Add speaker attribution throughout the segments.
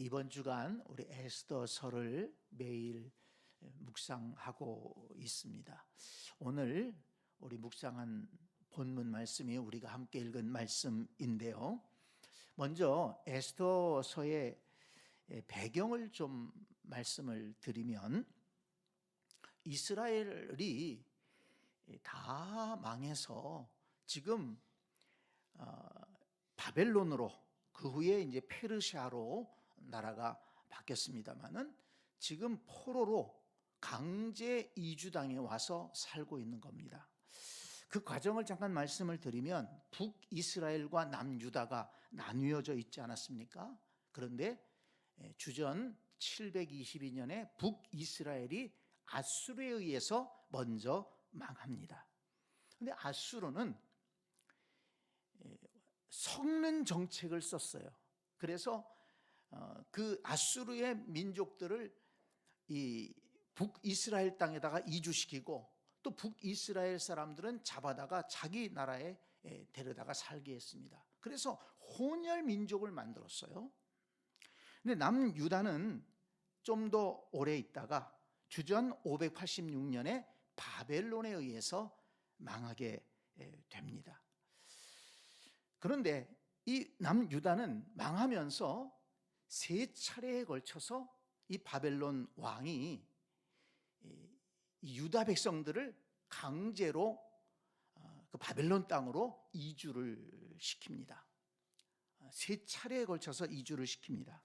Speaker 1: 이번 주간 우리 에스더서를 매일 묵상하고 있습니다. 오늘 우리 묵상한 본문 말씀이 우리가 함께 읽은 말씀인데요. 먼저 에스더서의 배경을 좀 말씀을 드리면, 이스라엘이 다 망해서 지금 바벨론으로, 그 후에 이제 페르시아로 나라가 바뀌었습니다만은 지금 포로로 강제 이주당에 와서 살고 있는 겁니다. 그 과정을 잠깐 말씀을 드리면, 북이스라엘과 남유다가 나뉘어져 있지 않았습니까? 그런데 주전 722년에 북이스라엘이 아수르에 의해서 먼저 망합니다. 그런데 아수르는 섞는 정책을 썼어요. 그래서 그 아수르의 민족들을 이 북이스라엘 땅에다가 이주시키고, 또 북이스라엘 사람들은 잡아다가 자기 나라에 데려다가 살게 했습니다. 그래서 혼혈 민족을 만들었어요. 근데 남유다는 좀 더 오래 있다가 주전 586년에 바벨론에 의해서 망하게 됩니다. 그런데 이 남유다는 망하면서 세 차례에 걸쳐서 이 바벨론 왕이 유다 백성들을 강제로 그 바벨론 땅으로 이주를 시킵니다. 세 차례에 걸쳐서 이주를 시킵니다.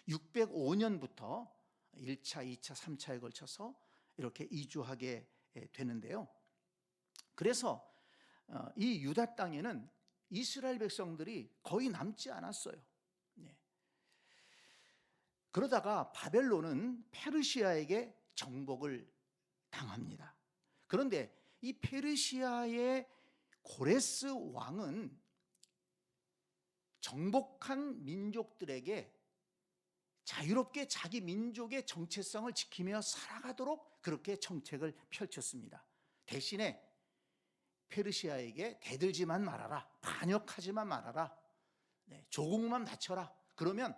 Speaker 1: 605년부터 1차, 2차, 3차에 걸쳐서 이렇게 이주하게 되는데요. 그래서 이 유다 땅에는 이스라엘 백성들이 거의 남지 않았어요. 그러다가 바벨론은 페르시아에게 정복을 당합니다. 그런데 이 페르시아의 고레스 왕은 정복한 민족들에게 자유롭게 자기 민족의 정체성을 지키며 살아가도록 그렇게 정책을 펼쳤습니다. 대신에 페르시아에게 대들지만 말아라, 반역하지만 말아라, 조국만 바쳐라. 그러면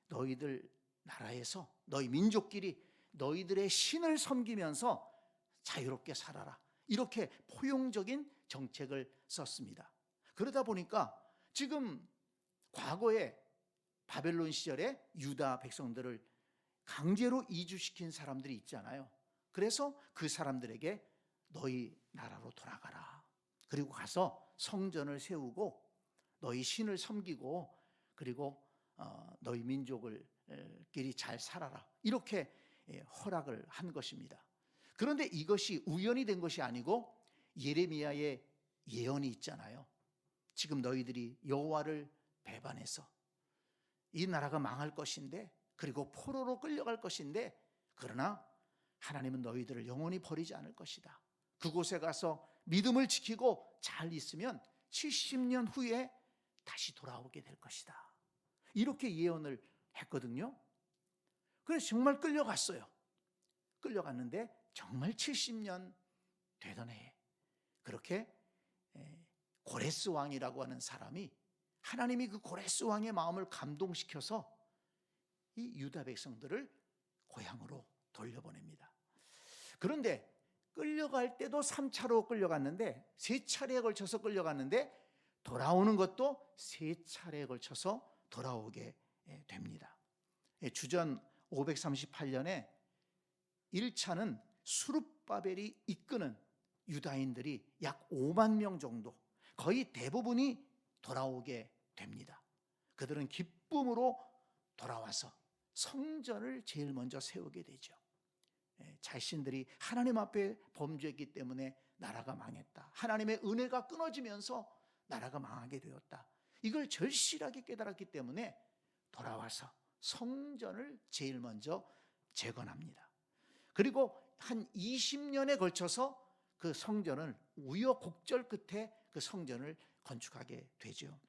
Speaker 1: 너희들 나라에서 너희 민족끼리 너희들의 신을 섬기면서 자유롭게 살아라. 이렇게 포용적인 정책을 썼습니다. 그러다 보니까 지금 과거에 바벨론 시절에 유다 백성들을 강제로 이주시킨 사람들이 있잖아요. 그래서 그 사람들에게 너희 나라로 돌아가라. 그리고 가서 성전을 세우고 너희 신을 섬기고, 그리고 너희 민족을끼리 잘 살아라. 이렇게 허락을 한 것입니다. 그런데 이것이 우연이 된 것이 아니고 예레미야의 예언이 있잖아요. 지금 너희들이 여호와를 배반해서 이 나라가 망할 것인데, 그리고 포로로 끌려갈 것인데, 그러나 하나님은 너희들을 영원히 버리지 않을 것이다. 그곳에 가서 믿음을 지키고 잘 있으면 70년 후에 다시 돌아오게 될 것이다. 이렇게 예언을 했거든요. 그래서 정말 끌려갔어요. 끌려갔는데 정말 70년 되던 해에 그렇게 고레스 왕이라고 하는 사람이, 하나님이 그 고레스 왕의 마음을 감동시켜서 이 유다 백성들을 고향으로 돌려보냅니다. 그런데 끌려갈 때도 3차로 끌려갔는데, 3차례에 걸쳐서 끌려갔는데, 돌아오는 것도 3차례에 걸쳐서 돌아오게 됩니다. 주전 538년에 1차는 수룹바벨이 이끄는 유다인들이 약 5만 명 정도, 거의 대부분이 돌아오게 됩니다. 그들은 기쁨으로 돌아와서 성전을 제일 먼저 세우게 되죠. 자신들이 하나님 앞에 범죄했기 때문에 나라가 망했다, 하나님의 은혜가 끊어지면서 나라가 망하게 되었다, 이걸 절실하게 깨달았기 때문에 돌아와서 성전을 제일 먼저 재건합니다. 그리고 한 20년에 걸쳐서 그 성전을 우여곡절 끝에 그 성전을 건축하게 되죠.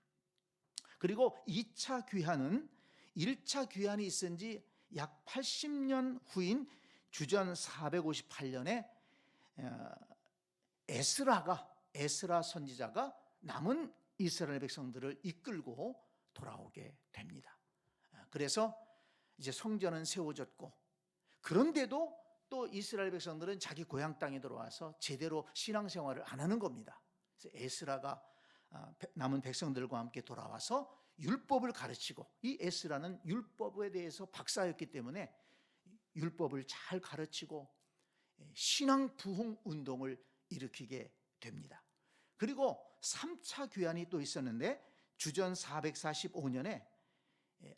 Speaker 1: 그리고 2차 귀환은 1차 귀환이 있은 지 약 80년 후인 주전 458년에 에스라 선지자가 남은 이스라엘 백성들을 이끌고 돌아오게 됩니다. 그래서 이제 성전은 세워졌고, 그런데도 또 이스라엘 백성들은 자기 고향 땅에 들어와서 제대로 신앙생활을 안 하는 겁니다. 그래서 에스라가 남은 백성들과 함께 돌아와서 율법을 가르치고, 이 에스라는 율법에 대해서 박사였기 때문에 율법을 잘 가르치고 신앙 부흥 운동을 일으키게 됩니다. 그리고 3차 귀환이 또 있었는데, 주전 445년에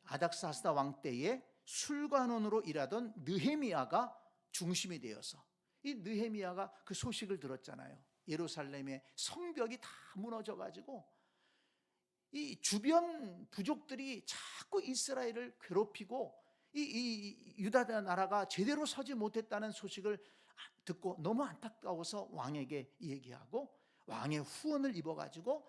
Speaker 1: 아닥사스다 왕 때에 술관원으로 일하던 느헤미야가 중심이 되어서, 이 느헤미야가 그 소식을 들었잖아요. 예루살렘의 성벽이 다 무너져 가지고 이 주변 부족들이 자꾸 이스라엘을 괴롭히고 이 유다 나라가 제대로 서지 못했다는 소식을 듣고 너무 안타까워서 왕에게 얘기하고 왕의 후원을 입어가지고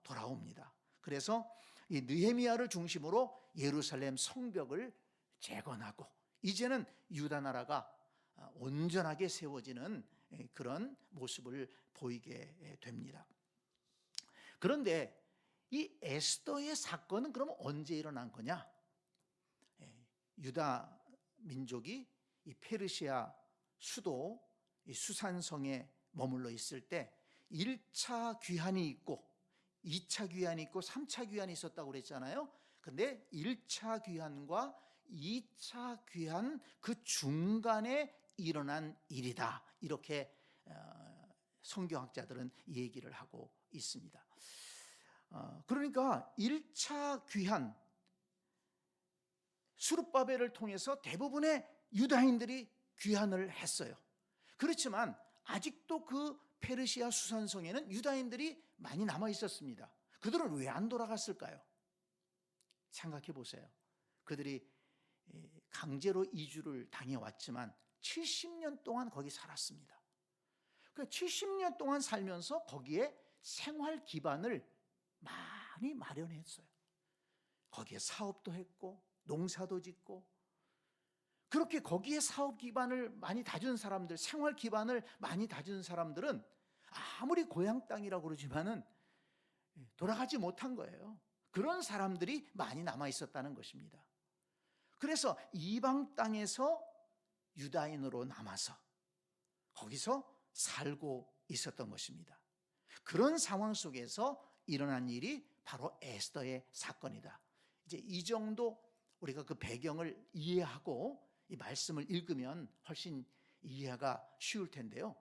Speaker 1: 돌아옵니다. 그래서 이 느헤미야를 중심으로 예루살렘 성벽을 재건하고 이제는 유다 나라가 온전하게 세워지는 그런 모습을 보이게 됩니다. 그런데 이 에스더의 사건은 그럼 언제 일어난 거냐? 유다 민족이 이 페르시아 수도 이 수산성에 머물러 있을 때 1차 귀환이 있고 2차 귀환이 있고 3차 귀환이 있었다고 그랬잖아요. 근데 1차 귀환과 2차 귀환 그 중간에 일어난 일이다, 이렇게 성경학자들은 얘기를 하고 있습니다. 그러니까 1차 귀환, 수룹바벨을 통해서 대부분의 유다인들이 귀환을 했어요. 그렇지만 아직도 그 페르시아 수산성에는 유다인들이 많이 남아 있었습니다. 그들은 왜 안 돌아갔을까요? 생각해 보세요. 그들이 강제로 이주를 당해왔지만 70년 동안 거기 살았습니다. 그 70년 동안 살면서 거기에 생활 기반을 많이 마련했어요. 거기에 사업도 했고 농사도 짓고, 그렇게 거기에 사업 기반을 많이 다준 사람들, 생활 기반을 많이 다준 사람들은 아무리 고향 땅이라고 그러지만은 돌아가지 못한 거예요. 그런 사람들이 많이 남아 있었다는 것입니다. 그래서 이방 땅에서 유다인으로 남아서 거기서 살고 있었던 것입니다. 그런 상황 속에서 일어난 일이 바로 에스더의 사건이다. 이제 이 정도 우리가 그 배경을 이해하고 이 말씀을 읽으면 훨씬 이해가 쉬울 텐데요.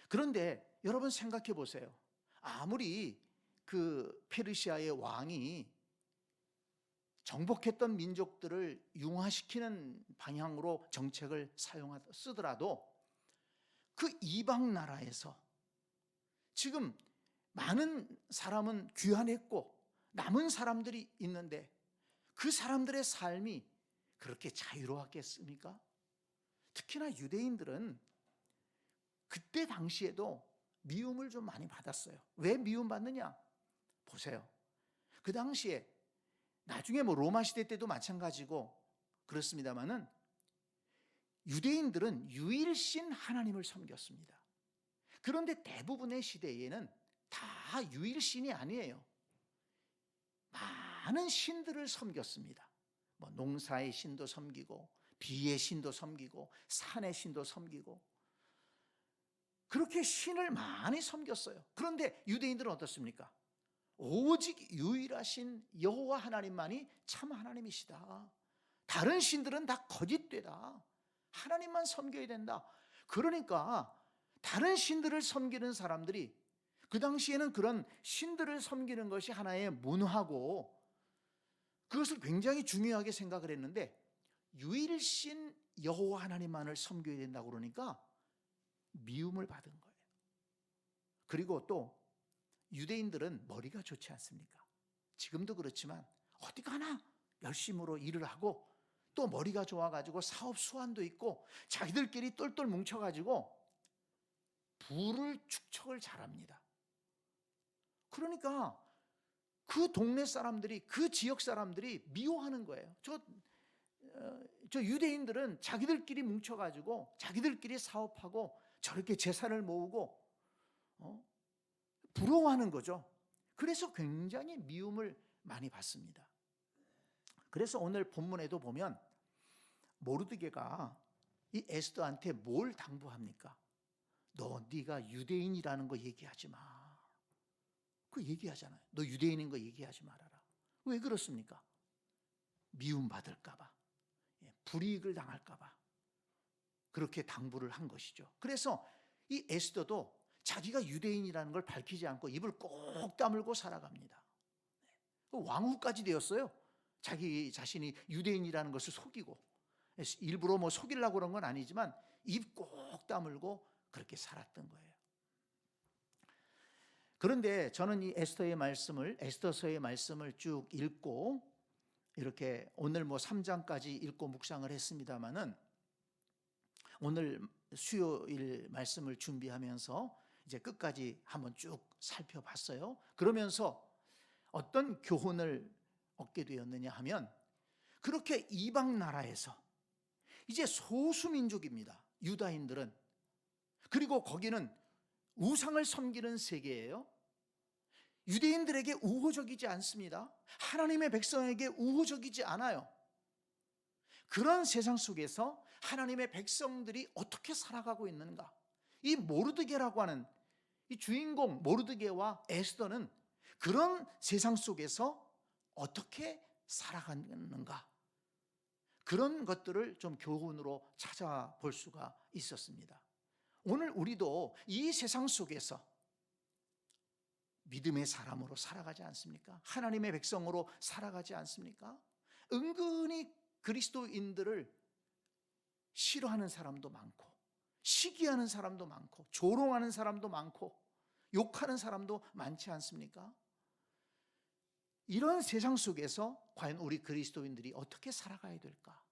Speaker 1: 그런데 여러분 생각해 보세요. 아무리 그 페르시아의 왕이 정복했던 민족들을 융화시키는 방향으로 정책을 쓰더라도 그 이방 나라에서 지금 많은 사람은 귀환했고 남은 사람들이 있는데 그 사람들의 삶이 그렇게 자유로웠겠습니까? 특히나 유대인들은 그때 당시에도 미움을 좀 많이 받았어요. 왜 미움받느냐? 보세요. 그 당시에 나중에 뭐 로마 시대 때도 마찬가지고 그렇습니다만은 유대인들은 유일신 하나님을 섬겼습니다. 그런데 대부분의 시대에는 다 유일신이 아니에요. 많은 신들을 섬겼습니다. 뭐 농사의 신도 섬기고 비의 신도 섬기고 산의 신도 섬기고 그렇게 신을 많이 섬겼어요. 그런데 유대인들은 어떻습니까? 오직 유일하신 여호와 하나님만이 참 하나님이시다. 다른 신들은 다 거짓되다. 하나님만 섬겨야 된다. 그러니까 다른 신들을 섬기는 사람들이 그 당시에는 그런 신들을 섬기는 것이 하나의 문화고 그것을 굉장히 중요하게 생각을 했는데 유일신 여호와 하나님만을 섬겨야 된다고 그러니까 미움을 받은 거예요. 그리고 또 유대인들은 머리가 좋지 않습니까? 지금도 그렇지만 어디 가나 열심으로 일을 하고 또 머리가 좋아가지고 사업 수완도 있고 자기들끼리 똘똘 뭉쳐가지고 부를 축적을 잘합니다. 그러니까 그 동네 사람들이 그 지역 사람들이 미워하는 거예요. 저 유대인들은 자기들끼리 뭉쳐가지고 자기들끼리 사업하고 저렇게 재산을 모으고 부러워하는 거죠. 그래서 굉장히 미움을 많이 받습니다. 그래서 오늘 본문에도 보면 모르드게가 이 에스더한테 뭘 당부합니까? 네가 유대인이라는 거 얘기하지 마. 그 얘기하잖아요. 너 유대인인 거 얘기하지 말아라. 왜 그렇습니까? 미움받을까 봐, 불이익을 당할까 봐 그렇게 당부를 한 것이죠. 그래서 이 에스더도 자기가 유대인이라는 걸 밝히지 않고 입을 꼭 다물고 살아갑니다. 왕후까지 되었어요. 자기 자신이 유대인이라는 것을 속이고, 일부러 뭐 속이려고 그런 건 아니지만 입 꼭 다물고 그렇게 살았던 거예요. 그런데 저는 이 에스더서의 말씀을 쭉 읽고 이렇게 오늘 뭐 3장까지 읽고 묵상을 했습니다마는 오늘 수요일 말씀을 준비하면서 이제 끝까지 한번 쭉 살펴봤어요. 그러면서 어떤 교훈을 얻게 되었느냐 하면, 그렇게 이방 나라에서 이제 소수민족입니다. 유다인들은. 그리고 거기는 우상을 섬기는 세계예요. 유대인들에게 우호적이지 않습니다. 하나님의 백성에게 우호적이지 않아요. 그런 세상 속에서 하나님의 백성들이 어떻게 살아가고 있는가? 이 모르드게라고 하는 이 주인공 모르드게와 에스더는 그런 세상 속에서 어떻게 살아가는가? 그런 것들을 좀 교훈으로 찾아볼 수가 있었습니다. 오늘 우리도 이 세상 속에서 믿음의 사람으로 살아가지 않습니까? 하나님의 백성으로 살아가지 않습니까? 은근히 그리스도인들을 싫어하는 사람도 많고, 시기하는 사람도 많고, 조롱하는 사람도 많고, 욕하는 사람도 많지 않습니까? 이런 세상 속에서 과연 우리 그리스도인들이 어떻게 살아가야 될까?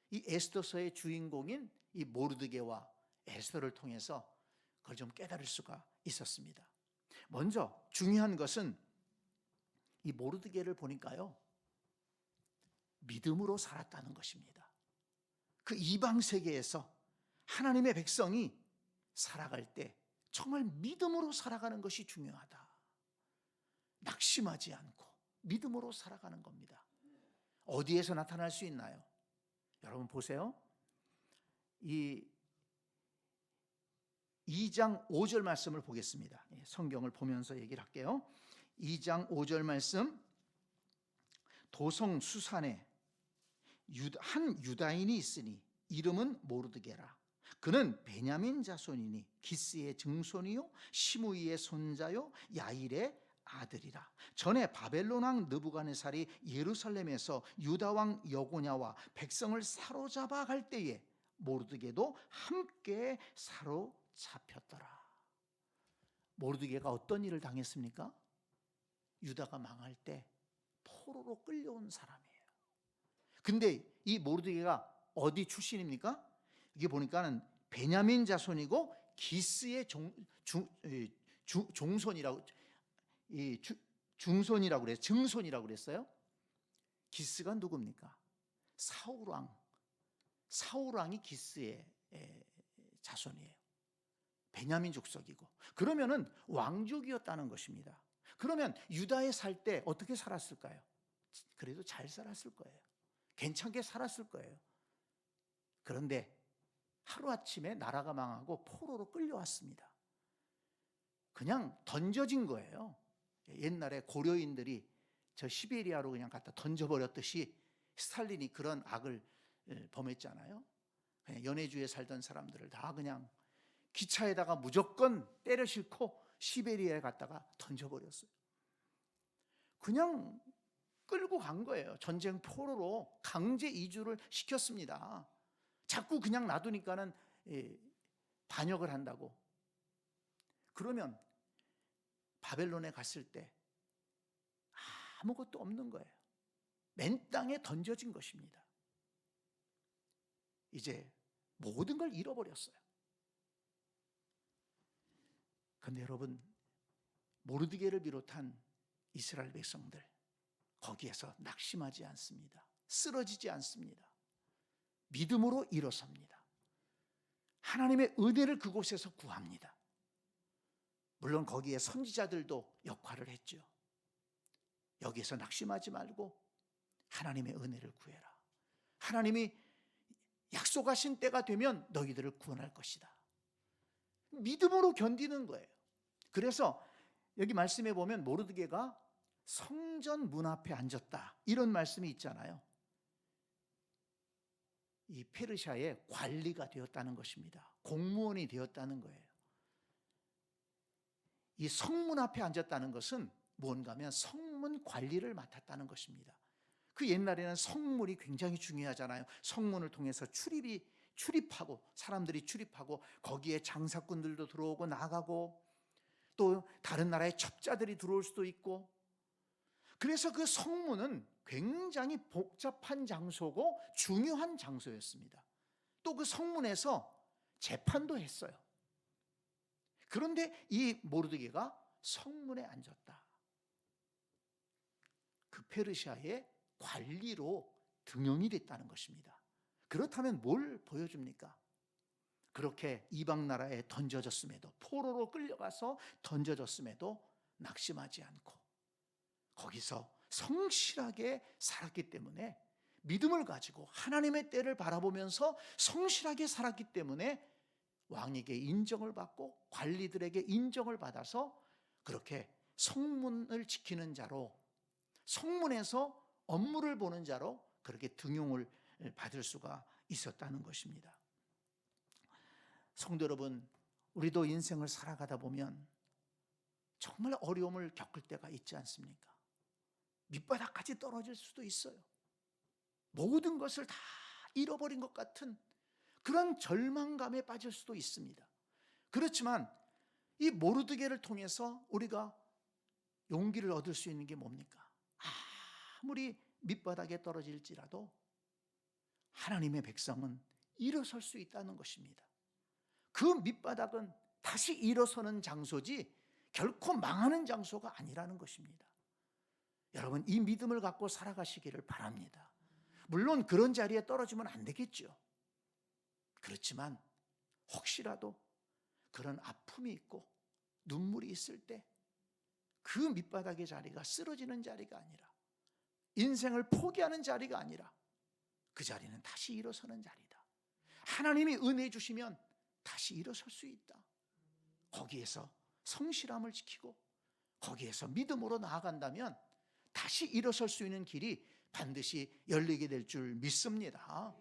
Speaker 1: 이 에스더서의 주인공인 이 모르드게와 에스더를 통해서 그걸 좀 깨달을 수가 있었습니다. 먼저 중요한 것은 이 모르드게를 보니까요, 믿음으로 살았다는 것입니다. 그 이방 세계에서 하나님의 백성이 살아갈 때 정말 믿음으로 살아가는 것이 중요하다. 낙심하지 않고 믿음으로 살아가는 겁니다. 어디에서 나타날 수 있나요? 여러분 보세요. 이 2장 5절 말씀을 보겠습니다. 성경을 보면서 얘기를 할게요. 2장 5절 말씀, 도성 수산에 한 유다인이 있으니 이름은 모르드게라. 그는 베냐민 자손이니 기스의 증손이요 시므이의 손자요 야일의 아들이라. 전에 바벨론 왕 느부갓네살이 예루살렘에서 유다 왕 여고냐와 백성을 사로잡아 갈 때에 모르드게도 함께 사로잡혔더라. 모르드게가 어떤 일을 당했습니까? 유다가 망할 때 포로로 끌려온 사람이에요. 근데 이 모르드게가 어디 출신입니까? 이게 보니까는 베냐민 자손이고 기스의 종손이라고, 중손이라고 그래요. 증손이라고 그랬어요. 기스가 누굽니까? 사울 왕이 기스의 자손이에요. 베냐민 족속이고, 그러면은 왕족이었다는 것입니다. 그러면 유다에 살 때 어떻게 살았을까요? 그래도 잘 살았을 거예요. 괜찮게 살았을 거예요. 그런데 하루아침에 나라가 망하고 포로로 끌려왔습니다. 그냥 던져진 거예요. 옛날에 고려인들이 저 시베리아로 그냥 갖다 던져버렸듯이 스탈린이 그런 악을 범했잖아요. 그냥 연해주에 살던 사람들을 다 그냥 기차에다가 무조건 때려 싣고 시베리아에 갔다가 던져버렸어요. 그냥 끌고 간 거예요. 전쟁 포로로 강제 이주를 시켰습니다. 자꾸 그냥 놔두니까는 반역을 한다고. 그러면 바벨론에 갔을 때 아무것도 없는 거예요. 맨 땅에 던져진 것입니다. 이제 모든 걸 잃어버렸어요. 그런데 여러분, 모르드게를 비롯한 이스라엘 백성들 거기에서 낙심하지 않습니다. 쓰러지지 않습니다. 믿음으로 일어섭니다. 하나님의 은혜를 그곳에서 구합니다. 물론 거기에 선지자들도 역할을 했죠. 여기에서 낙심하지 말고 하나님의 은혜를 구해라. 하나님이 약속하신 때가 되면 너희들을 구원할 것이다. 믿음으로 견디는 거예요. 그래서 여기 말씀에 보면 모르드게가 성전 문 앞에 앉았다, 이런 말씀이 있잖아요. 이 페르시아의 관리가 되었다는 것입니다. 공무원이 되었다는 거예요. 이 성문 앞에 앉았다는 것은 뭔가 하면 성문 관리를 맡았다는 것입니다. 그 옛날에는 성문이 굉장히 중요하잖아요. 성문을 통해서 출입하고, 사람들이 출입하고, 거기에 장사꾼들도 들어오고 나가고, 또 다른 나라의 첩자들이 들어올 수도 있고, 그래서 그 성문은 굉장히 복잡한 장소고 중요한 장소였습니다. 또 그 성문에서 재판도 했어요. 그런데 이 모르드게가 성문에 앉았다. 그 페르시아의 관리로 등용이 됐다는 것입니다. 그렇다면 뭘 보여줍니까? 그렇게 이방 나라에 던져졌음에도, 포로로 끌려가서 던져졌음에도 낙심하지 않고 거기서 성실하게 살았기 때문에, 믿음을 가지고 하나님의 때를 바라보면서 성실하게 살았기 때문에 왕에게 인정을 받고 관리들에게 인정을 받아서 그렇게 성문을 지키는 자로, 성문에서 업무를 보는 자로 그렇게 등용을 받을 수가 있었다는 것입니다. 성도 여러분, 우리도 인생을 살아가다 보면 정말 어려움을 겪을 때가 있지 않습니까? 밑바닥까지 떨어질 수도 있어요. 모든 것을 다 잃어버린 것 같은 그런 절망감에 빠질 수도 있습니다. 그렇지만 이 모르드게를 통해서 우리가 용기를 얻을 수 있는 게 뭡니까? 아무리 밑바닥에 떨어질지라도 하나님의 백성은 일어설 수 있다는 것입니다. 그 밑바닥은 다시 일어서는 장소지 결코 망하는 장소가 아니라는 것입니다. 여러분, 이 믿음을 갖고 살아가시기를 바랍니다. 물론 그런 자리에 떨어지면 안 되겠죠. 그렇지만 혹시라도 그런 아픔이 있고 눈물이 있을 때 그 밑바닥의 자리가 쓰러지는 자리가 아니라, 인생을 포기하는 자리가 아니라 그 자리는 다시 일어서는 자리다. 하나님이 은혜 주시면 다시 일어설 수 있다. 거기에서 성실함을 지키고 거기에서 믿음으로 나아간다면 다시 일어설 수 있는 길이 반드시 열리게 될 줄 믿습니다.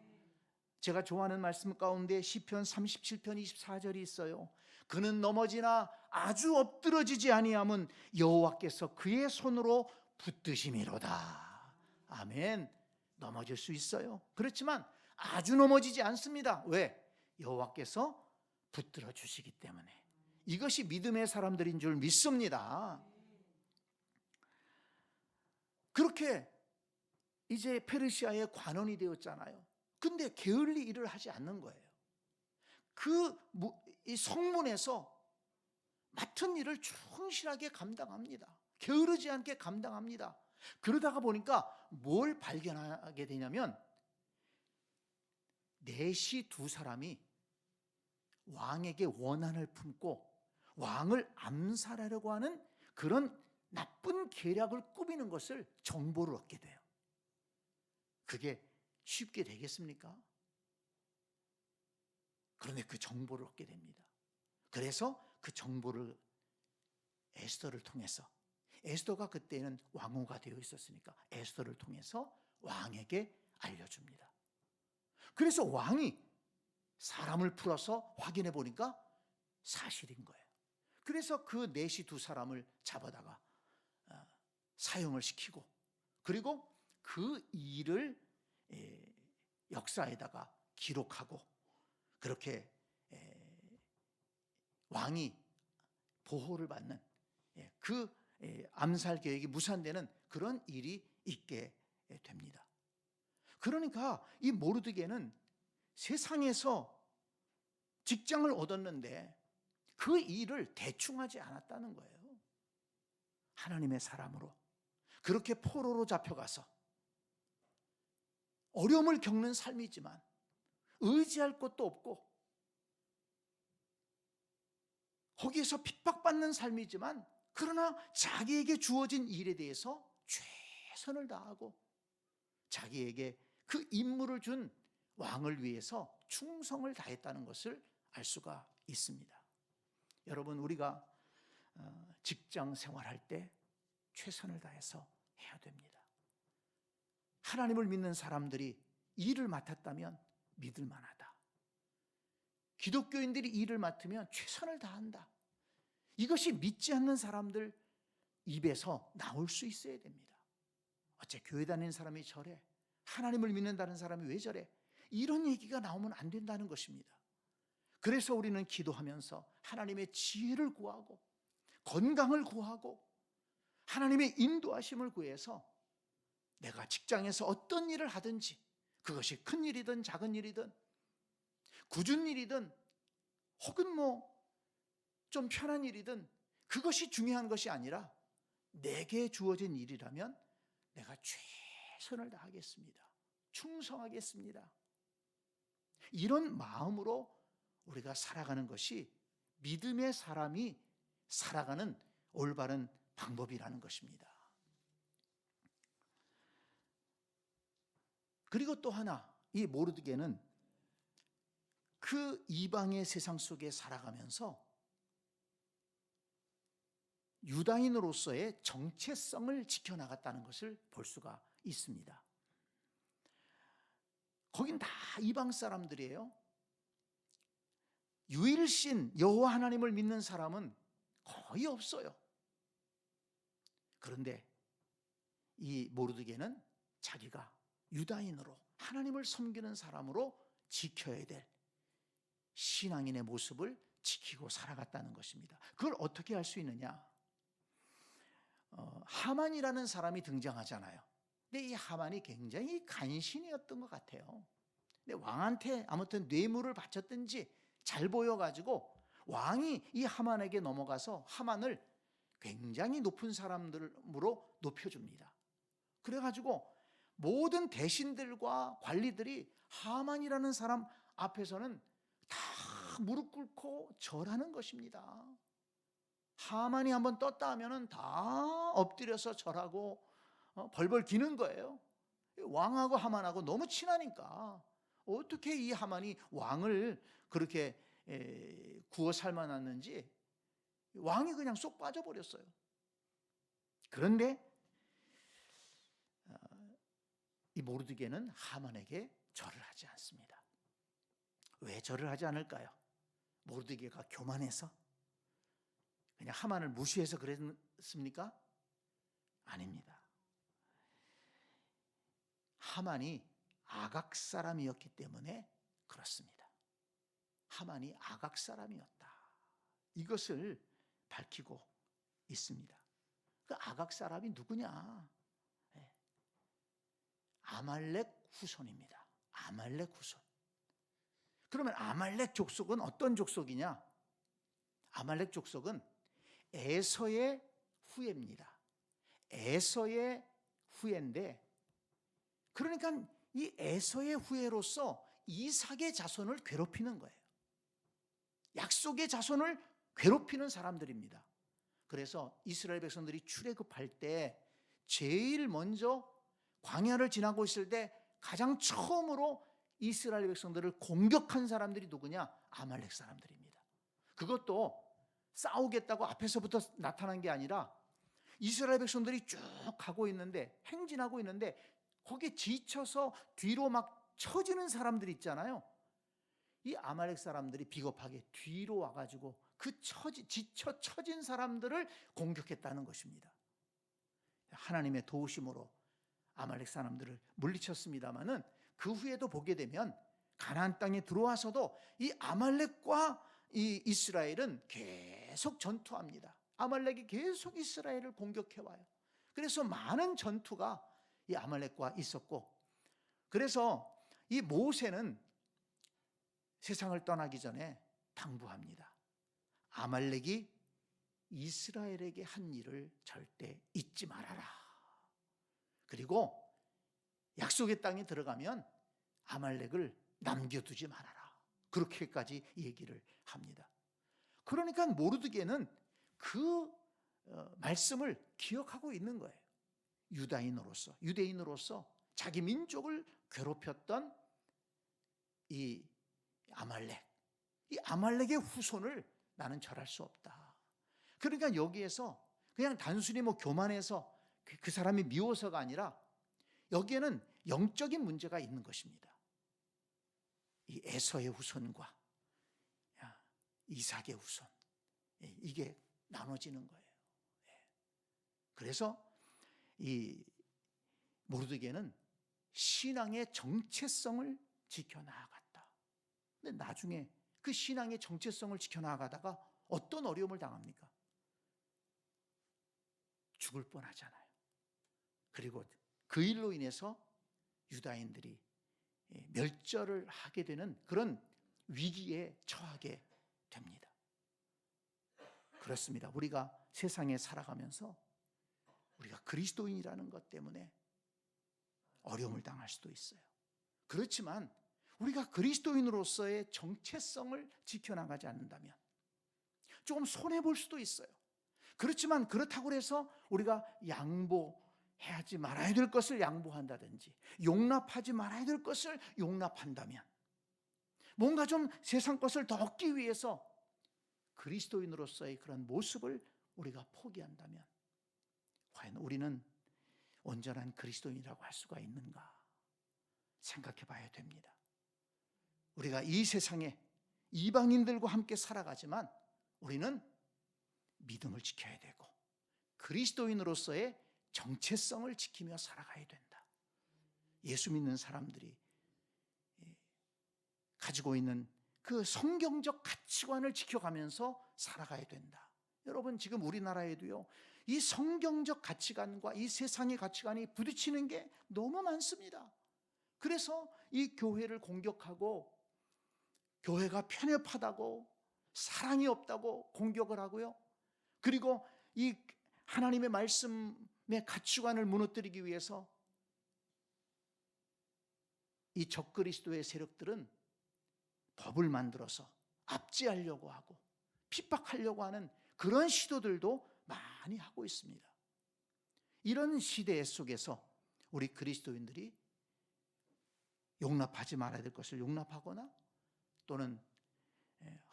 Speaker 1: 제가 좋아하는 말씀 가운데 시편 37편 24절이 있어요. 그는 넘어지나 아주 엎드러지지 아니함은 여호와께서 그의 손으로 붙드심이로다. 아멘. 넘어질 수 있어요. 그렇지만 아주 넘어지지 않습니다. 왜? 여호와께서 붙들어 주시기 때문에. 이것이 믿음의 사람들인 줄 믿습니다. 그렇게 이제 페르시아의 관원이 되었잖아요. 근데 게을리 일을 하지 않는 거예요. 이 성문에서 맡은 일을 충실하게 감당합니다. 게으르지 않게 감당합니다. 그러다가 보니까 뭘 발견하게 되냐면, 넷이 두 사람이 왕에게 원한을 품고 왕을 암살하려고 하는 그런 나쁜 계략을 꾸미는 것을 정보를 얻게 돼요. 그게 쉽게 되겠습니까? 그런데 그 정보를 얻게 됩니다. 그래서 그 정보를 에스더를 통해서, 에스더가 그때는 왕후가 되어 있었으니까 에스더를 통해서 왕에게 알려줍니다. 그래서 왕이 사람을 풀어서 확인해 보니까 사실인 거예요. 그래서 그 넷이 두 사람을 잡아다가 사형을 시키고, 그리고 그 일을 역사에다가 기록하고, 그렇게 왕이 보호를 받는 그 암살 계획이 무산되는 그런 일이 있게 됩니다. 그러니까 이 모르드게는 세상에서 직장을 얻었는데 그 일을 대충 하지 않았다는 거예요. 하나님의 사람으로 그렇게 포로로 잡혀가서 어려움을 겪는 삶이지만 의지할 곳도 없고 거기에서 핍박받는 삶이지만, 그러나 자기에게 주어진 일에 대해서 최선을 다하고 자기에게 그 임무를 준 왕을 위해서 충성을 다했다는 것을 알 수가 있습니다. 여러분, 우리가 직장 생활할 때 최선을 다해서 해야 됩니다. 하나님을 믿는 사람들이 일을 맡았다면 믿을 만하다. 기독교인들이 일을 맡으면 최선을 다한다. 이것이 믿지 않는 사람들 입에서 나올 수 있어야 됩니다. 어째 교회 다니는 사람이 저래? 하나님을 믿는다는 사람이 왜 저래? 이런 얘기가 나오면 안 된다는 것입니다. 그래서 우리는 기도하면서 하나님의 지혜를 구하고 건강을 구하고 하나님의 인도하심을 구해서 내가 직장에서 어떤 일을 하든지, 그것이 큰 일이든 작은 일이든 굳은 일이든 혹은 좀 편한 일이든 그것이 중요한 것이 아니라 내게 주어진 일이라면 내가 최선을 다하겠습니다. 충성하겠습니다. 이런 마음으로 우리가 살아가는 것이 믿음의 사람이 살아가는 올바른 방법이라는 것입니다. 그리고 또 하나, 이 모르드게는 그 이방의 세상 속에 살아가면서 유다인으로서의 정체성을 지켜나갔다는 것을 볼 수가 있습니다. 거긴 다 이방 사람들이에요. 유일신 여호와 하나님을 믿는 사람은 거의 없어요. 그런데 이 모르드게는 자기가 유다인으로 하나님을 섬기는 사람으로 지켜야 될 신앙인의 모습을 지키고 살아갔다는 것입니다. 그걸 어떻게 할 수 있느냐? 하만이라는 사람이 등장하잖아요. 근데 이 하만이 굉장히 간신이었던 것 같아요. 근데 왕한테 아무튼 뇌물을 바쳤든지 잘 보여가지고 왕이 이 하만에게 넘어가서 하만을 굉장히 높은 사람들로 높여줍니다. 그래가지고 모든 대신들과 관리들이 하만이라는 사람 앞에서는 다 무릎 꿇고 절하는 것입니다. 하만이 한번 떴다 하면은 다 엎드려서 절하고 벌벌 기는 거예요. 왕하고 하만하고 너무 친하니까 어떻게 이 하만이 왕을 그렇게 구워 삶아놨는지 왕이 그냥 쏙 빠져버렸어요. 그런데 이 모르드게는 하만에게 절을 하지 않습니다. 왜 절을 하지 않을까요? 모르드게가 교만해서? 그냥 하만을 무시해서 그랬습니까? 아닙니다. 하만이 아각 사람이었기 때문에 그렇습니다. 하만이 아각 사람이었다. 이것을 밝히고 있습니다. 그 아각 사람이 누구냐? 아말렉 후손입니다. 아말렉 후손. 그러면 아말렉 족속은 어떤 족속이냐? 아말렉 족속은 에서의 후예입니다. 에서의 후예인데, 그러니까 이 에서의 후예로서 이삭의 자손을 괴롭히는 거예요. 약속의 자손을 괴롭히는 사람들입니다. 그래서 이스라엘 백성들이 출애굽할 때 제일 먼저 광야를 지나고 있을 때 가장 처음으로 이스라엘 백성들을 공격한 사람들이 누구냐? 아말렉 사람들입니다. 그것도 싸우겠다고 앞에서부터 나타난 게 아니라 이스라엘 백성들이 쭉 가고 있는데, 행진하고 있는데 거기에 지쳐서 뒤로 막 처지는 사람들이 있잖아요. 이 아말렉 사람들이 비겁하게 뒤로 와가지고 그 지쳐 처진 사람들을 공격했다는 것입니다. 하나님의 도우심으로 아말렉 사람들을 물리쳤습니다마는 그 후에도 보게 되면 가나안 땅에 들어와서도 이 아말렉과 이 이스라엘은 계속 전투합니다. 아말렉이 계속 이스라엘을 공격해와요. 그래서 많은 전투가 이 아말렉과 있었고, 그래서 이 모세는 세상을 떠나기 전에 당부합니다. 아말렉이 이스라엘에게 한 일을 절대 잊지 말아라. 그리고 약속의 땅에 들어가면 아말렉을 남겨두지 말아라. 그렇게까지 얘기를 합니다. 그러니까 모르드게는 그 말씀을 기억하고 있는 거예요. 유대인으로서 자기 민족을 괴롭혔던 이 아말렉, 이 아말렉의 후손을 나는 절할 수 없다. 그러니까 여기에서 그냥 단순히 교만해서 그 사람이 미워서가 아니라 여기에는 영적인 문제가 있는 것입니다. 이 에서의 후손과 이삭의 후손, 이게 나눠지는 거예요. 그래서 이 모르드게는 신앙의 정체성을 지켜나갔다. 근데 나중에 그 신앙의 정체성을 지켜나가다가 어떤 어려움을 당합니까? 죽을 뻔하잖아요. 그리고 그 일로 인해서 유다인들이 멸절을 하게 되는 그런 위기에 처하게 됩니다. 그렇습니다. 우리가 세상에 살아가면서 우리가 그리스도인이라는 것 때문에 어려움을 당할 수도 있어요. 그렇지만 우리가 그리스도인으로서의 정체성을 지켜나가지 않는다면 조금 손해볼 수도 있어요. 그렇지만 그렇다고 해서 우리가 양보해야지 말아야 될 것을 양보한다든지 용납하지 말아야 될 것을 용납한다면, 뭔가 좀 세상 것을 더 얻기 위해서 그리스도인으로서의 그런 모습을 우리가 포기한다면 과연 우리는 온전한 그리스도인이라고 할 수가 있는가 생각해 봐야 됩니다. 우리가 이 세상에 이방인들과 함께 살아가지만 우리는 믿음을 지켜야 되고 그리스도인으로서의 정체성을 지키며 살아가야 된다. 예수 믿는 사람들이 가지고 있는 그 성경적 가치관을 지켜가면서 살아가야 된다. 여러분, 지금 우리나라에도요, 이 성경적 가치관과 이 세상의 가치관이 부딪히는 게 너무 많습니다. 그래서 이 교회를 공격하고 교회가 편협하다고, 사랑이 없다고 공격을 하고요, 그리고 이 하나님의 말씀의 가치관을 무너뜨리기 위해서 이 적그리스도의 세력들은 법을 만들어서 압제하려고 하고 핍박하려고 하는 그런 시도들도 많이 하고 있습니다. 이런 시대 속에서 우리 그리스도인들이 용납하지 말아야 될 것을 용납하거나 또는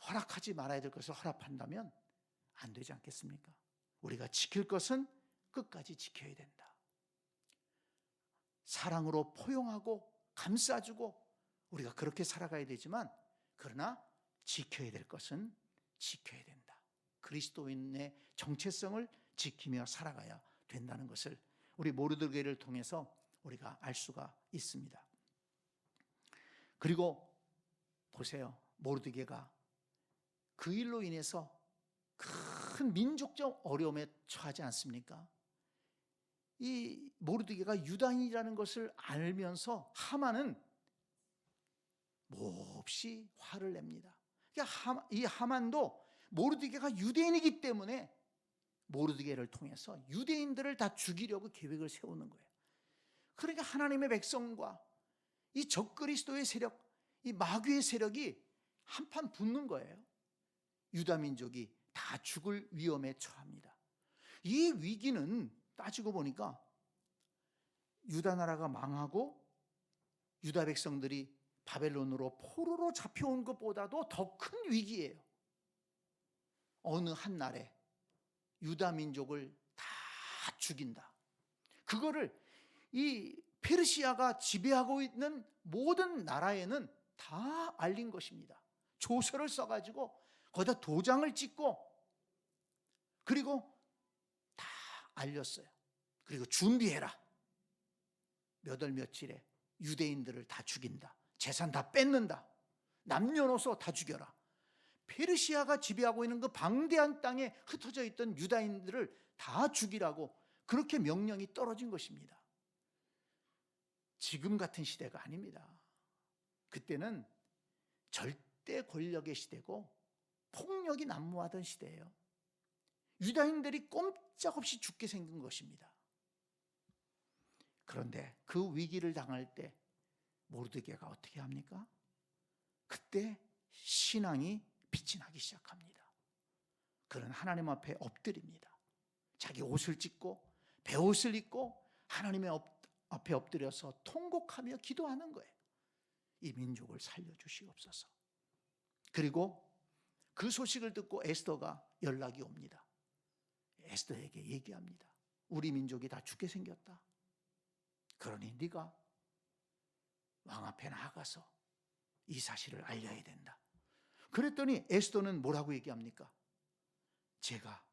Speaker 1: 허락하지 말아야 될 것을 허락한다면 안 되지 않겠습니까? 우리가 지킬 것은 끝까지 지켜야 된다. 사랑으로 포용하고 감싸주고 우리가 그렇게 살아가야 되지만, 그러나 지켜야 될 것은 지켜야 된다. 그리스도인의 정체성을 지키며 살아가야 된다는 것을 우리 모르드게를 통해서 우리가 알 수가 있습니다. 그리고 보세요, 모르드게가 그 일로 인해서 큰 민족적 어려움에 처하지 않습니까? 이 모르드게가 유다인이라는 것을 알면서 하만은 몹시 화를 냅니다. 그러니까 이 하만도 모르드게가 유대인이기 때문에 모르드게를 통해서 유대인들을 다 죽이려고 계획을 세우는 거예요. 그러니까 하나님의 백성과 이 적그리스도의 세력, 이 마귀의 세력이 한판 붙는 거예요. 유다 민족이 다 죽을 위험에 처합니다. 이 위기는 따지고 보니까 유다 나라가 망하고 유다 백성들이 바벨론으로 포로로 잡혀온 것보다도 더 큰 위기예요. 어느 한 날에 유다 민족을 다 죽인다. 그거를 이 페르시아가 지배하고 있는 모든 나라에는 다 알린 것입니다. 조서를 써가지고 거기다 도장을 찍고 그리고 다 알렸어요. 그리고 준비해라. 몇 월 며칠에 유대인들을 다 죽인다. 재산 다 뺏는다. 남녀노소 다 죽여라. 페르시아가 지배하고 있는 그 방대한 땅에 흩어져 있던 유다인들을 다 죽이라고 그렇게 명령이 떨어진 것입니다. 지금 같은 시대가 아닙니다. 그때는 절대 권력의 시대고 폭력이 난무하던 시대예요. 유다인들이 꼼짝없이 죽게 생긴 것입니다. 그런데 그 위기를 당할 때 모르드게가 어떻게 합니까? 그때 신앙이 빛이 나기 시작합니다. 그는 하나님 앞에 엎드립니다. 자기 옷을 찢고 베옷을 입고 하나님 앞에 엎드려서 통곡하며 기도하는 거예요. 이 민족을 살려주시옵소서. 그리고 그 소식을 듣고 에스더가 연락이 옵니다. 에스더에게 얘기합니다. 우리 민족이 다 죽게 생겼다. 그러니 네가 왕 앞에 나가서 이 사실을 알려야 된다. 그랬더니 에스더는 뭐라고 얘기합니까? 제가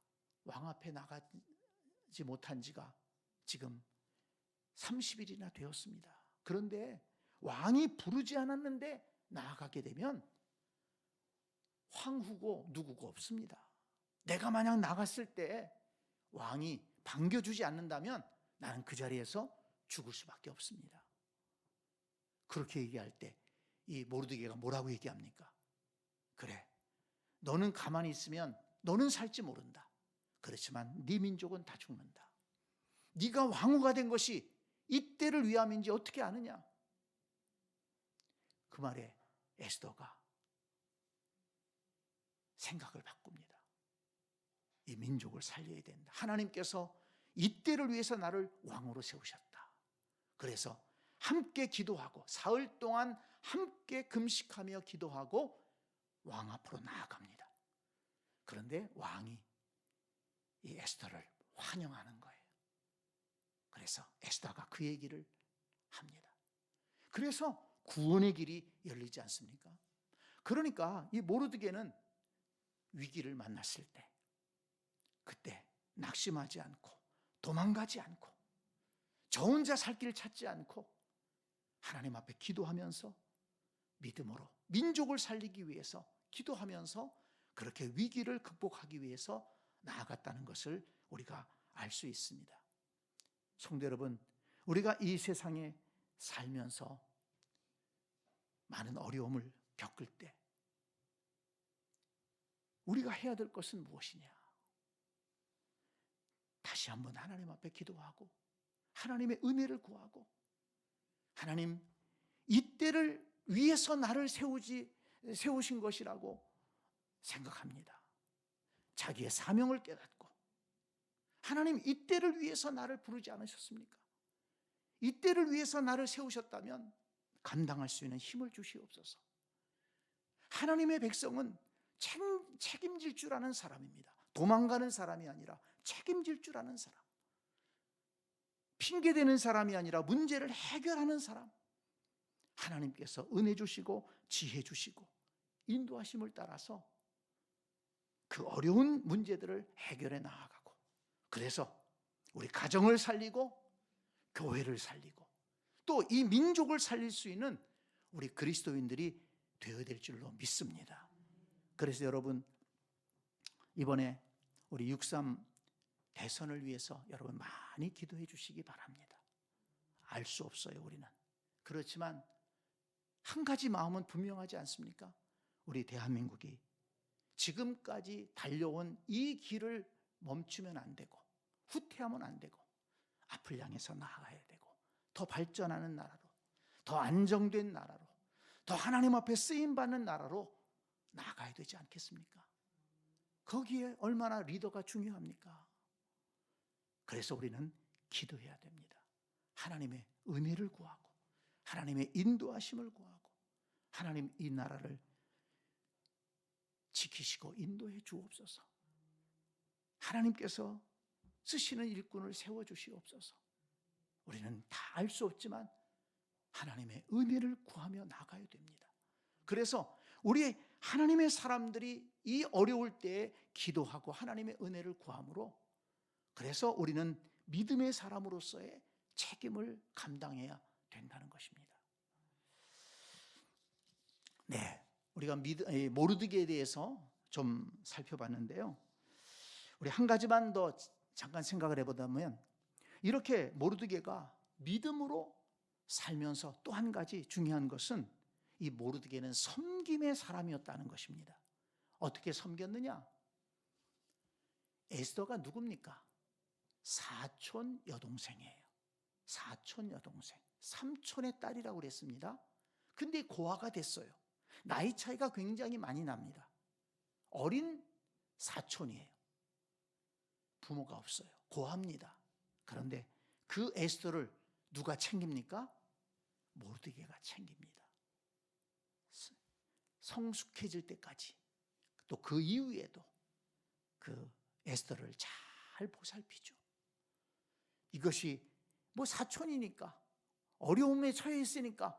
Speaker 1: 왕 앞에 나가지 못한 지가 지금 30일이나 되었습니다. 그런데 왕이 부르지 않았는데 나아가게 되면 황후고 누구고 없습니다. 내가 만약 나갔을 때 왕이 반겨주지 않는다면 나는 그 자리에서 죽을 수밖에 없습니다. 그렇게 얘기할 때 이 모르드게가 뭐라고 얘기합니까? 그래, 너는 가만히 있으면 너는 살지 모른다. 그렇지만 네 민족은 다 죽는다. 네가 왕후가 된 것이 이때를 위함인지 어떻게 아느냐? 그 말에 에스더가 생각을 바꿉니다. 이 민족을 살려야 된다. 하나님께서 이때를 위해서 나를 왕으로 세우셨다. 그래서 함께 기도하고 사흘 동안 함께 금식하며 기도하고 왕 앞으로 나아갑니다. 그런데 왕이 이 에스더를 환영하는 거예요. 그래서 에스더가 그 얘기를 합니다. 그래서 구원의 길이 열리지 않습니까? 그러니까 이 모르드게는 위기를 만났을 때 그때 낙심하지 않고 도망가지 않고 저 혼자 살 길을 찾지 않고 하나님 앞에 기도하면서 믿음으로 민족을 살리기 위해서 기도하면서 그렇게 위기를 극복하기 위해서 나아갔다는 것을 우리가 알 수 있습니다. 성도 여러분, 우리가 이 세상에 살면서 많은 어려움을 겪을 때 우리가 해야 될 것은 무엇이냐? 다시 한번 하나님 앞에 기도하고 하나님의 은혜를 구하고 하나님 이때를 위해서 나를 세우신 것이라고 생각합니다. 자기의 사명을 깨닫고 하나님 이때를 위해서 나를 부르지 않으셨습니까? 이때를 위해서 나를 세우셨다면 감당할 수 있는 힘을 주시옵소서. 하나님의 백성은 책임질 줄 아는 사람입니다. 도망가는 사람이 아니라 책임질 줄 아는 사람. 핑계대는 사람이 아니라 문제를 해결하는 사람. 하나님께서 은혜 주시고 지혜 주시고 인도하심을 따라서 그 어려운 문제들을 해결해 나아가고 그래서 우리 가정을 살리고 교회를 살리고 또 이 민족을 살릴 수 있는 우리 그리스도인들이 되어야 될 줄로 믿습니다. 그래서 여러분 이번에 우리 6.3 대선을 위해서 여러분 많이 기도해 주시기 바랍니다. 알 수 없어요 우리는. 그렇지만 한 가지 마음은 분명하지 않습니까? 우리 대한민국이 지금까지 달려온 이 길을 멈추면 안 되고 후퇴하면 안 되고 앞을 향해서 나아가야 되고 더 발전하는 나라로 더 안정된 나라로 더 하나님 앞에 쓰임받는 나라로 나아가야 되지 않겠습니까? 거기에 얼마나 리더가 중요합니까? 그래서 우리는 기도해야 됩니다. 하나님의 은혜를 구하고 하나님의 인도하심을 구하고 하나님 이 나라를 지키시고 인도해 주옵소서. 하나님께서 쓰시는 일꾼을 세워주시옵소서. 우리는 다 알 수 없지만 하나님의 은혜를 구하며 나가야 됩니다. 그래서 우리 하나님의 사람들이 이 어려울 때에 기도하고 하나님의 은혜를 구함으로 그래서 우리는 믿음의 사람으로서의 책임을 감당해야 된다는 것입니다. 네, 우리가 모르드게에 대해서 좀 살펴봤는데요. 우리 한 가지만 더 잠깐 생각을 해보자면 이렇게 모르드게가 믿음으로 살면서 또 한 가지 중요한 것은 이 모르드게는 섬김의 사람이었다는 것입니다. 어떻게 섬겼느냐? 에스더가 누굽니까? 사촌 여동생이에요. 사촌 여동생, 삼촌의 딸이라고 그랬습니다. 근데 고아가 됐어요. 나이 차이가 굉장히 많이 납니다. 어린 사촌이에요. 부모가 없어요. 고아입니다. 그런데 그 에스더를 누가 챙깁니까? 모르드게가 챙깁니다. 성숙해질 때까지, 또 그 이후에도 그 에스더를 잘 보살피죠. 이것이 뭐 사촌이니까, 어려움에 처해 있으니까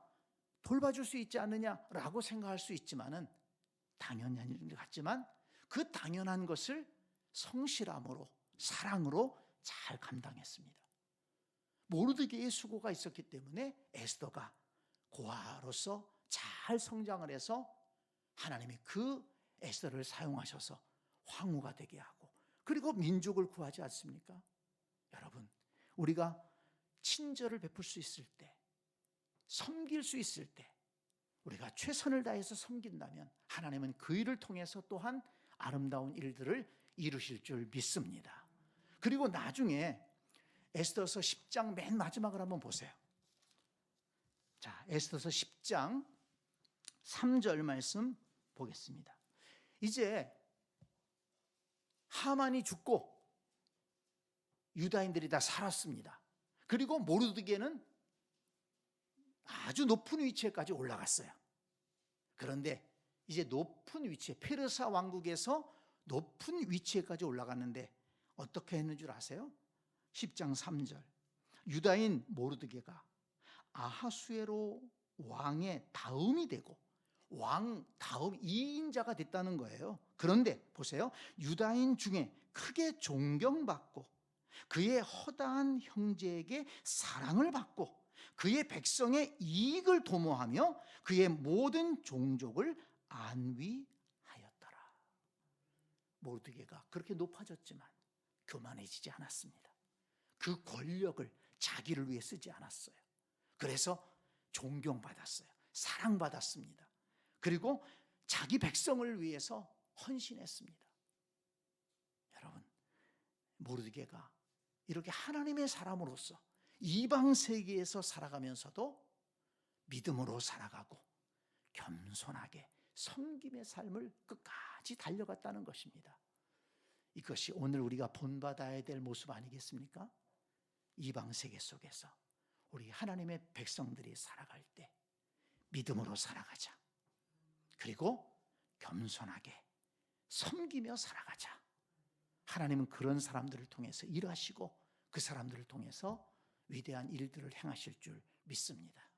Speaker 1: 돌봐줄 수 있지 않느냐라고 생각할 수 있지만은, 당연한 일 같지만 그 당연한 것을 성실함으로, 사랑으로 잘 감당했습니다. 모르드게의 수고가 있었기 때문에 에스더가 고아로서 잘 성장을 해서 하나님이 그 에스더를 사용하셔서 황후가 되게 하고, 그리고 민족을 구하지 않습니까? 여러분, 우리가 친절을 베풀 수 있을 때, 섬길 수 있을 때, 우리가 최선을 다해서 섬긴다면 하나님은 그 일을 통해서 또한 아름다운 일들을 이루실 줄 믿습니다. 그리고 나중에 에스더서 10장 맨 마지막을 한번 보세요. 자, 에스더서 10장 3절 말씀 보겠습니다. 이제 하만이 죽고 유다인들이 다 살았습니다. 그리고 모르드게는 아주 높은 위치에까지 올라갔어요. 그런데 이제 높은 위치에, 페르사 왕국에서 높은 위치에까지 올라갔는데 어떻게 했는 줄 아세요? 10장 3절, 유다인 모르드게가 아하수에로 왕의 다음이 되고, 왕 다음 2인자가 됐다는 거예요. 그런데 보세요, 유다인 중에 크게 존경받고 그의 허다한 형제에게 사랑을 받고 그의 백성의 이익을 도모하며 그의 모든 종족을 안위하였더라. 모르드게가 그렇게 높아졌지만 교만해지지 않았습니다. 그 권력을 자기를 위해 쓰지 않았어요. 그래서 존경받았어요. 사랑받았습니다. 그리고 자기 백성을 위해서 헌신했습니다. 여러분, 모르드게가 이렇게 하나님의 사람으로서 이방 세계에서 살아가면서도 믿음으로 살아가고 겸손하게 섬김의 삶을 끝까지 달려갔다는 것입니다. 이것이 오늘 우리가 본받아야 될 모습 아니겠습니까? 이방 세계 속에서 우리 하나님의 백성들이 살아갈 때 믿음으로 살아가자. 그리고 겸손하게 섬기며 살아가자. 하나님은 그런 사람들을 통해서 일하시고 그 사람들을 통해서 위대한 일들을 행하실 줄 믿습니다.